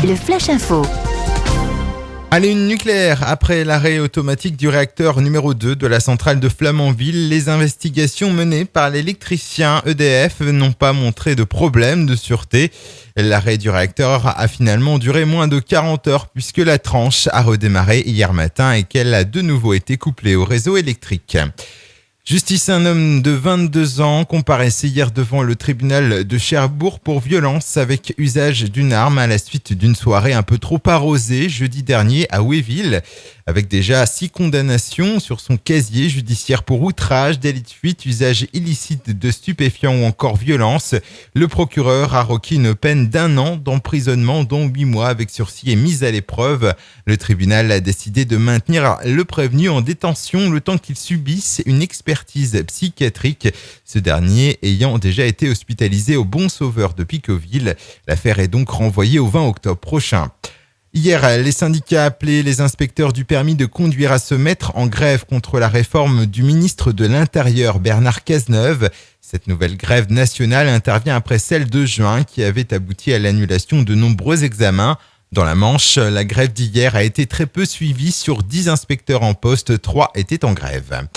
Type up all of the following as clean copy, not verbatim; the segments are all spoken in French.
Le Flash Info. Allez, une nucléaire. Après l'arrêt automatique du réacteur numéro 2 de la centrale de Flamanville, les investigations menées par l'électricien EDF n'ont pas montré de problème de sûreté. L'arrêt du réacteur a finalement duré moins de 40 heures puisque la tranche a redémarré hier matin et qu'elle a de nouveau été couplée au réseau électrique. Justice, un homme de 22 ans comparaissait hier devant le tribunal de Cherbourg pour violence avec usage d'une arme à la suite d'une soirée un peu trop arrosée jeudi dernier à Wéville. Avec déjà 6 condamnations sur son casier judiciaire pour outrage, délit de fuite, usage illicite de stupéfiants ou encore violence, le procureur a requis une peine d'1 an d'emprisonnement dont 8 mois avec sursis et mise à l'épreuve. Le tribunal a décidé de maintenir le prévenu en détention le temps qu'il subisse une expertise psychiatrique, ce dernier ayant déjà été hospitalisé au Bon Sauveur de Picauville. L'affaire est donc renvoyée au 20 octobre prochain. Hier, les syndicats appelaient les inspecteurs du permis de conduire à se mettre en grève contre la réforme du ministre de l'Intérieur, Bernard Cazeneuve. Cette nouvelle grève nationale intervient après celle de juin qui avait abouti à l'annulation de nombreux examens. Dans la Manche, la grève d'hier a été très peu suivie. Sur 10 inspecteurs en poste, 3 étaient en grève.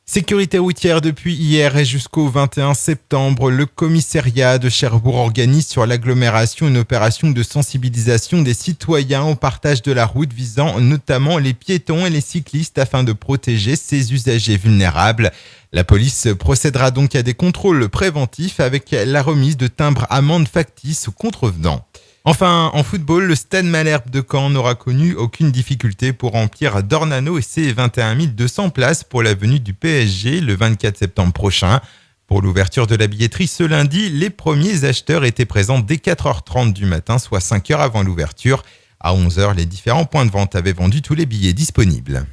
Sécurité routière depuis hier et jusqu'au 21 septembre, le commissariat de Cherbourg organise sur l'agglomération une opération de sensibilisation des citoyens au partage de la route visant notamment les piétons et les cyclistes afin de protéger ces usagers vulnérables. La police procédera donc à des contrôles préventifs avec la remise de timbres amendes factices aux contrevenants. Enfin, en football, le Stade Malherbe de Caen n'aura connu aucune difficulté pour remplir d'Ornano et ses 21 200 places pour la venue du PSG le 24 septembre prochain. Pour l'ouverture de la billetterie ce lundi, les premiers acheteurs étaient présents dès 4h30 du matin, soit 5 heures avant l'ouverture. À 11h, les différents points de vente avaient vendu tous les billets disponibles.